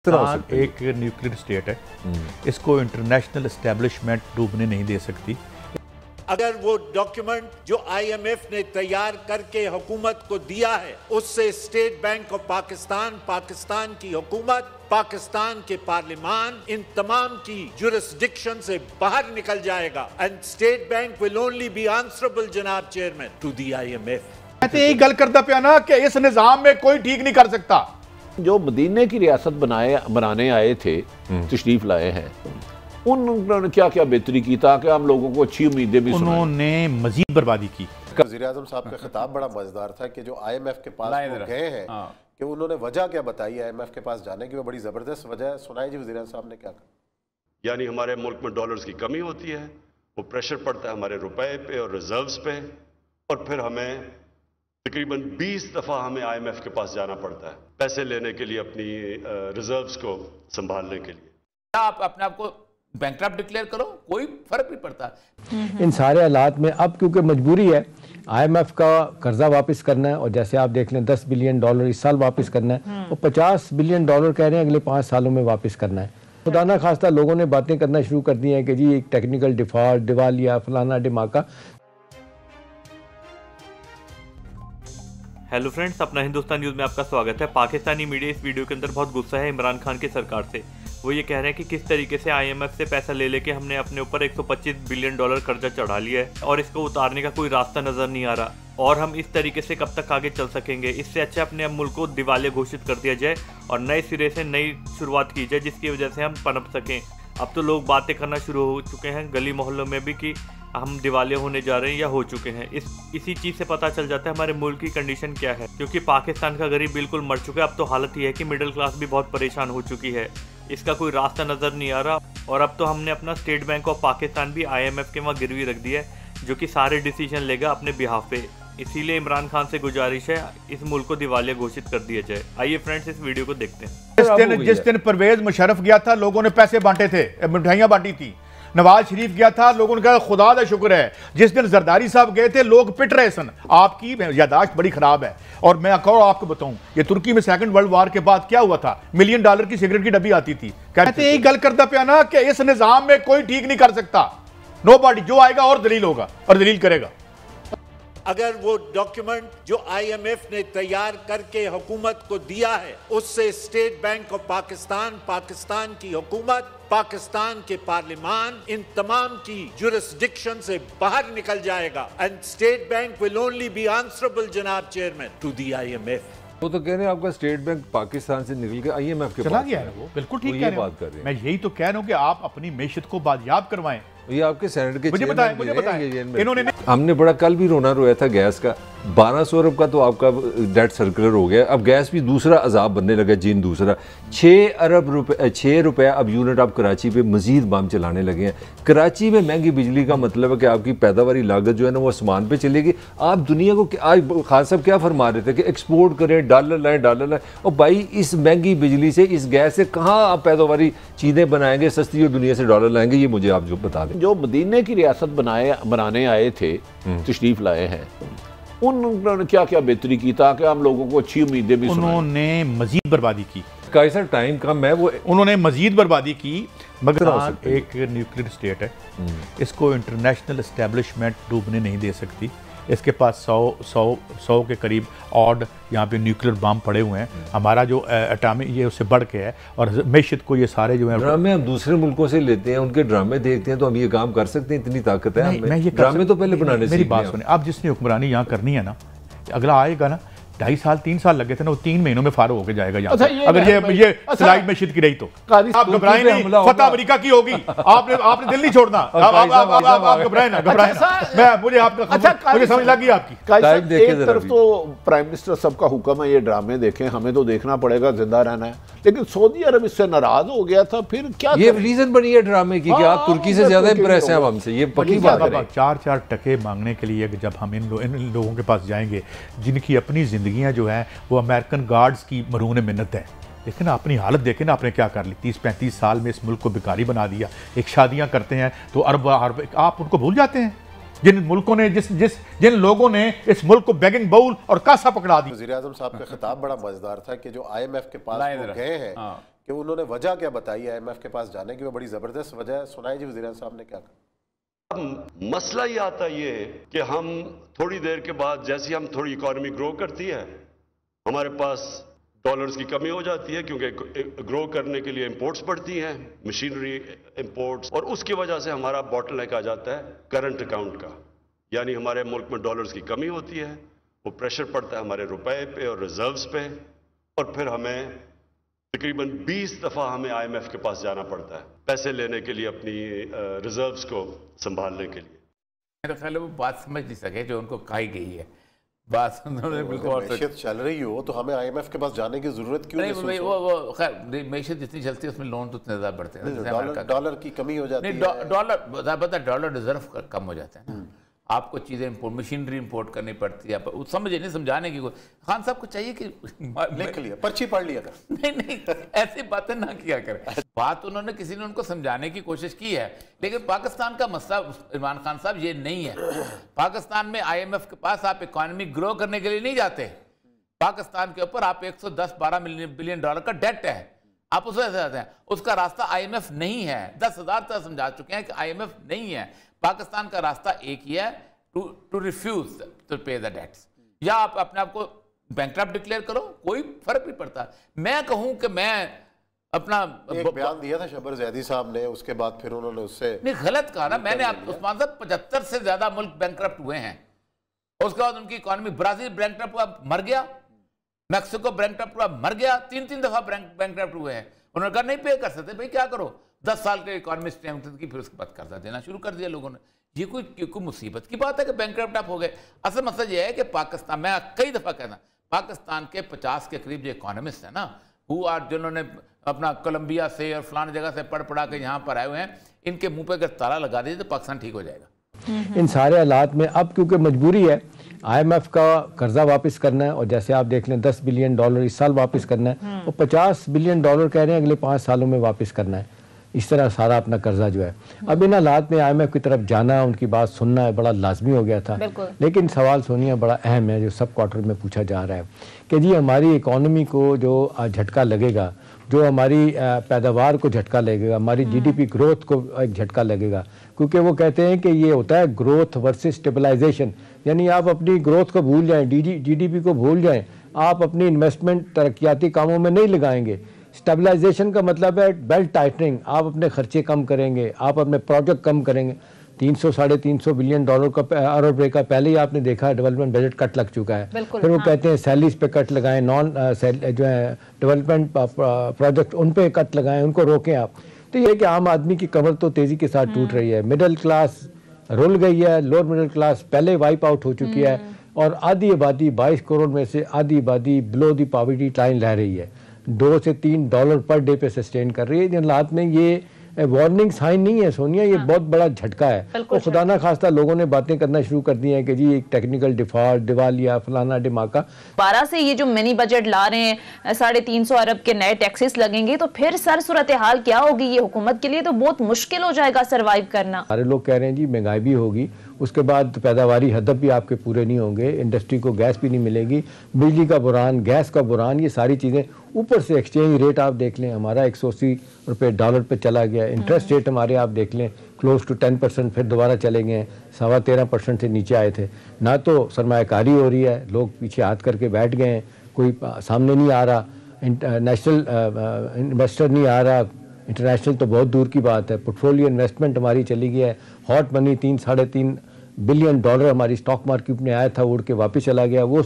पाकिस्तान एक nuclear state है, इसको इंटरनेशनल एस्टेब्लिशमेंट डूबने नहीं दे सकती। अगर वो डॉक्यूमेंट जो IMF ने तैयार करके हुकूमत को दिया है उससे state bank of Pakistan, Pakistan की हुकूमत, पाकिस्तान के पार्लियामान इन तमाम की जुरिस्डिक्शन से बाहर निकल जाएगा and state bank will only B answerable जनाब चेयरमैन टू द IMF। मैं तो यही गल करता पिया ना कि इस निजाम में कोई ठीक नहीं कर सकता। जो मदीने की रियासत बनाने आए थे, तशरीफ लाए हैं, उन्होंने क्या क्या बेहतरी की ताकि हम लोगों को अच्छी उम्मीदें भी उन्होंने मजीद बर्बादी की। वज़ीर-ए-आज़म साहब का खिताब बड़ा मजेदार था कि जो IMF के पास वो गए हैं कि उन्होंने वजह क्या बताई IMF के पास जाने की, वो बड़ी जबरदस्त वजह सुनाई जी वज़ीर-ए-आज़म साहब ने क्या कहा। यानी हमारे मुल्क में डॉलर्स की कमी होती है, वो प्रेशर पड़ता है हमारे रुपए पे और रिजर्व्स पे, और फिर हमें तकरीबन 20 दफ़ा हमें IMF के पास जाना पड़ता है पैसे लेने के लिए, अपनी रिजर्व्स को संभालने के लिए। आप अपने आप को बैंकक्रप्ट डिक्लेयर करो, कोई फर्क नहीं पड़ता। इन सारे हालात में अब क्योंकि मजबूरी है, IMF का कर्जा वापस करना है, और जैसे आप देख लें $10 बिलियन इस साल वापस करना है, और $50 बिलियन कह रहे हैं अगले 5 सालों में वापस करना है। खुदा ना खास्ता लोगों ने बातें करना शुरू कर दी हैं कि जी एक टेक्निकल डिफॉल्ट, दिवालिया, फलाना डिमाका। हेलो फ्रेंड्स, अपना हिंदुस्तान न्यूज़ में आपका स्वागत है। पाकिस्तानी मीडिया इस वीडियो के अंदर बहुत गुस्सा है इमरान खान की सरकार से। वो ये कह रहे हैं कि किस तरीके से IMF से पैसा ले लेके हमने अपने ऊपर $125 बिलियन कर्जा चढ़ा लिया है और इसको उतारने का कोई रास्ता नज़र नहीं आ रहा, और हम इस तरीके से कब तक आगे चल सकेंगे। इससे अच्छा अपने मुल्क को दिवालिया घोषित कर दिया जाए और नए सिरे से नई शुरुआत की जाए, जिसकी वजह से हम पनप सकें। अब तो लोग बातें करना शुरू हो चुके हैं गली मोहल्लों में भी कि हम दिवालिया होने जा रहे हैं या हो चुके हैं। इसी चीज़ से पता चल जाता है हमारे मुल्क की कंडीशन क्या है, क्योंकि पाकिस्तान का गरीब बिल्कुल मर चुका है। अब तो हालत ये है कि मिडिल क्लास भी बहुत परेशान हो चुकी है, इसका कोई रास्ता नज़र नहीं आ रहा। और अब तो हमने अपना स्टेट बैंक ऑफ पाकिस्तान भी IMF के वहाँ गिरवी रख दिया है, जो कि सारे डिसीजन लेगा अपने बिहाफ पे। इसीलिए इमरान खान से गुजारिश है इस मुल्क को दिवालिया घोषित कर दिया जाए। आइए फ्रेंड्स, इस वीडियो को देखते हैं। जिस दिन परवेज मुशर्रफ गया था, लोगों ने पैसे बांटे थे, मिठाइयाँ बांटी थी। नवाज शरीफ गया था, लोगों ने कहा खुदा का शुक्र है। जिस दिन जरदारी साहब गए थे, लोग पिट रहे सन। आपकी यादाश्त बड़ी खराब है। और मैं आपको बताऊं, ये तुर्की में सेकंड वर्ल्ड वॉर के बाद क्या हुआ था, $1 मिलियन की सिगरेट की डब्बी आती थी। कहते यही गल करता पिया ना कि इस निजाम में कोई ठीक नहीं कर सकता। नोबॉडी जो आएगा और दलील होगा और दलील करेगा। अगर वो डॉक्यूमेंट जो IMF ने तैयार करके हुकूमत को दिया है उससे state bank of Pakistan, Pakistan की हुकूमत, पाकिस्तान के पार्लियामान इन तमाम की जुरिस्डिक्शन से बाहर निकल जाएगा and state bank will only B answerable जनाब चेयरमैन टू द IMF। वो तो कह रहे हैं आपका स्टेट बैंक पाकिस्तान से निकल के IMF के चला गया है। वो बिल्कुल ठीक कह रहे हैं। मैं यही तो कह रहा हूं कि आप अपनी मेशत को बाजियाब करवाएं। ये आपके सेनेट के मुझे बताएं इन्होंने हमने बड़ा कल भी रोना रोया था गैस का। 1200 अरब का तो आपका डेट सर्कुलर हो गया। अब गैस भी दूसरा अजाब बनने लगा, जीन दूसरा। 6 रुपए अब यूनिट आप कराची पे मजीद बम चलाने लगे हैं। कराची में महंगी बिजली का मतलब है कि आपकी पैदावारी लागत जो है ना वो आसमान पे चलेगी। आप दुनिया को आज खान साहब क्या फरमा रहे थे कि एक्सपोर्ट करें, डॉलर लाएं। और भाई इस महंगी बिजली से, इस गैस से कहाँ आप पैदावारी चीज़ें बनाएंगे सस्ती और दुनिया से डॉलर लाएंगे? ये मुझे आप जो बता दें। जो मदीने की रियासत बनाने आए थे, तशरीफ लाए हैं, उन्होंने क्या क्या बेहतरी की ताकि हम लोगों को अच्छी उम्मीदें भी उन्होंने मजीद बर्बादी की। कैसा टाइम कम है, वो उन्होंने मजीद बर्बादी की। मगर एक न्यूक्लियर स्टेट है, इसको इंटरनेशनल एस्टेब्लिशमेंट डूबने नहीं दे सकती। इसके पास 100 के करीब ऑड यहाँ पे न्यूक्लियर बम पड़े हुए हैं। हमारा जो एटॉमिक ये उससे बढ़ के है, और मैशत को ये सारे जो है ड्रामे हम दूसरे मुल्कों से लेते हैं, उनके ड्रामे देखते हैं, तो हम ये काम कर सकते हैं। इतनी ताकत है हमें। ये ड्रामे तो पहले बनाने से। मेरी बात सुने, अब जिसने हुक्मरानी यहाँ करनी है ना, अगला आएगा ना, 2.5-3 साल लगे थे ना, वो 3 महीनों में फारो होकर जाएगा यहाँ। अगर ये स्लाइड में शिद की रही तो आप घबराएं नहीं, फतह अमेरिका की होगी। आपने दिल नहीं छोड़ना। आप घबराएं ना। मुझे समझ लगी आपकी। एक तरफ तो प्राइम मिनिस्टर सबका हुक्म है ये ड्रामे देखें, हमें तो देखना पड़ेगा, जिंदा रहना है। लेकिन सऊदी अरब इससे नाराज हो गया था। फिर क्या ये रीजन बनी है ड्रामे की कि आप तुर्की से ज्यादा इंप्रेस हैं हमसे? ये पक्की बात है। 4 टके मांगने के लिए जब हम इन लोगों के पास जाएंगे जिनकी अपनी जिंदगियां जो है वो अमेरिकन गार्ड्स की मरून मिन्नत है। लेकिन अपनी हालत देखें ना, आपने क्या कर ली। 30-35 साल में इस मुल्क को भिखारी बना दिया। एक शादियां करते हैं तो अरब आप उनको भूल जाते हैं। जिन मुल्कों ने जिन लोगों ने इस मुल्क को बेगिंग बाउल और कासा पकड़ा दी। वज़ीर-ए-आज़म साहब का खिताब बड़ा मजेदार था कि जो IMF के पास वो गए हैं कि उन्होंने वजह क्या बताई है IMF के पास जाने की, वो बड़ी जबरदस्त वजह है, सुनाई जी वज़ीर साहब ने क्या कहा। अब मसला ही आता ये कि हम थोड़ी देर के बाद जैसे हम थोड़ी इकोनॉमी ग्रो करती है, हमारे पास डॉलर्स की कमी हो जाती है, क्योंकि ग्रो करने के लिए इंपोर्ट्स बढ़ती हैं, मशीनरी इंपोर्ट्स, और उसकी वजह से हमारा बॉटलनेक आ जाता है करंट अकाउंट का, यानी हमारे मुल्क में डॉलर्स की कमी होती है, वो प्रेशर पड़ता है हमारे रुपए पे और रिजर्व्स पे, और फिर हमें तकरीबन 20 दफ़ा हमें IMF के पास जाना पड़ता है पैसे लेने के लिए, अपनी रिजर्व्स को संभालने के लिए। मेरा ख्याल है वो बात समझ नहीं सके जो उनको कही गई है। बात उन्होंने बिल्कुल चल रही हो तो हमें IMF के पास जाने की जरूरत क्यों नहीं? वो खैर मैशत जितनी चलती है उसमें लोन तो उतने ज़्यादा बढ़ते हैं, डॉलर की कमी हो जाती है, डॉलर रिजर्व कम हो जाते हैं, आपको चीज़ें मशीनरी इंपोर्ट करनी पड़ती है, समझे नहीं, समझाने की कोई। खान साहब को चाहिए कि लिख लिया, पर्ची पढ़ लिया कर। नहीं ऐसी बातें ना किया करें। बात उन्होंने किसी ने उनको समझाने की कोशिश की है, लेकिन पाकिस्तान का मसला इमरान खान साहब ये नहीं है। पाकिस्तान में IMF के पास आप इकोनॉमी ग्रो करने के लिए नहीं जाते। पाकिस्तान के ऊपर आप 110-12 बिलियन डॉलर का डेट है, आप उसमें से जाते हैं। उसका रास्ता IMF नहीं है। 10,000 तक समझा चुके हैं कि IMF नहीं है। पाकिस्तान का रास्ता एक ही है, टू रिफ्यूज टू पे द डेट्स, या आप अपने आप को बैंकक्रप्ट डिक्लेयर करो, कोई फर्क नहीं पड़ता। मैं कहूं कि मैं अपना एक बयान दिया था शबर जैदी साहब ने, उसके बाद फिर उन्होंने उससे नहीं गलत कहा ना मैंने। उस्मान साहब 75 से ज्यादा मुल्क बैंकक्रप्ट हुए हैं, उसके बाद उनकी इकोनॉमी, ब्राजील बैंकक्रप्ट हुआ मर गया, मैक्सिको बैंकक्रप्ट हुआ मर गया, 3 दफा बैंकक्रप्ट हुए हैं। उन्होंने कहा नहीं पे कर सकते, भाई क्या करो, 10 साल के इकोनॉमी स्ट्रेंथ की, फिर उसके बाद कर्जा देना शुरू कर दिया लोगों ने। ये कोई मुसीबत की बात है कि बैंकक्रप्ट आप हो गए? असल मसला ये है कि पाकिस्तान, मैं कई दफ़ा कहता, पाकिस्तान के 50 के करीब जो इकोनॉमिस्ट हैं ना, जिन्होंने अपना कोलंबिया से और फलान जगह से पढ़ा के यहाँ पर आए हुए हैं, इनके मुंह पे अगर ताला लगा दीजिए तो पाकिस्तान ठीक हो जाएगा। इन सारे हालात में अब क्योंकि मजबूरी है, IMF का कर्जा वापस करना है, और जैसे आप देख लें 10 बिलियन डॉलर इस साल वापस करना है, और 50 बिलियन डॉलर कह रहे हैं अगले 5 सालों में वापस करना है। इस तरह सारा अपना कर्जा जो है, अब इन हालात में IMF की तरफ जाना, उनकी बात सुनना है बड़ा लाजमी हो गया था। लेकिन सवाल सोनिया बड़ा अहम है जो सब क्वार्टर में पूछा जा रहा है कि जी हमारी इकोनॉमी को जो झटका लगेगा, जो हमारी पैदावार को झटका लगेगा, हमारी GDP ग्रोथ को एक झटका लगेगा, क्योंकि वो कहते हैं कि ये होता है ग्रोथ वर्सेस स्टेबलाइजेशन, यानी आप अपनी ग्रोथ को भूल जाएं, GDP को भूल जाएं, आप अपनी इन्वेस्टमेंट तरक्याती कामों में नहीं लगाएंगे। स्टेबलाइजेशन का मतलब है बेल्ट टाइटनिंग, आप अपने खर्चे कम करेंगे, आप अपने प्रोजेक्ट कम करेंगे। 300-350 बिलियन डॉलर का अरब रुपए का पहले ही आपने देखा डेवलपमेंट बजट कट लग चुका है। फिर वो कहते हैं सैलरीज पे कट लगाएं, नॉन जो है डेवलपमेंट प्रोजेक्ट उन पे कट लगाएं, उनको रोकें आप। तो ये कि आम आदमी की कमर तो तेज़ी के साथ टूट रही है, मिडिल क्लास रुल गई है, लोअर मिडिल क्लास पहले वाइप आउट हो चुकी है, और आधी आबादी 22 करोड़ में से आधी आबादी बिलो दी पॉवर्टी लाइन रह रही है, $2 से $3 पर डे पे सस्टेन कर रही है। इन हालात में ये वार्निंग साइन नहीं है सोनिया, ये बहुत बड़ा झटका है। और खुदा ना खास्ता लोगों ने बातें करना शुरू कर दी हैं कि जी एक टेक्निकल डिफॉल्ट, दिवालिया, फलाना डिमाका। 12 से ये जो मिनी बजट ला रहे हैं, 350 अरब के नए टैक्सेस लगेंगे, तो फिर सर सूरत हाल क्या होगी? ये हुकूमत के लिए तो बहुत मुश्किल हो जाएगा सरवाइव करना। सारे लोग कह रहे हैं जी महंगाई भी होगी, उसके बाद पैदावारी हदफ भी आपके पूरे नहीं होंगे, इंडस्ट्री को गैस भी नहीं मिलेगी, बिजली का बुरान, गैस का बुरान, ये सारी चीज़ें। ऊपर से एक्सचेंज रेट आप देख लें, हमारा 180 रुपये डॉलर पे चला गया। इंटरेस्ट रेट हमारे आप देख लें क्लोज टू 10%, फिर दोबारा चले गए, 13.25% से नीचे आए थे। ना तो सरमायाकारी हो रही है, लोग पीछे हाथ करके बैठ गए हैं, कोई सामने नहीं आ रहा, नेशनल इन्वेस्टर नहीं आ रहा, इंटरनेशनल तो बहुत दूर की बात है। पोर्टफोलियो इन्वेस्टमेंट हमारी चली गई है, हॉट मनी 3-3.5 बिलियन डॉलर हमारी स्टॉक मार्केट में आया था, उड़ के वापस चला गया। वो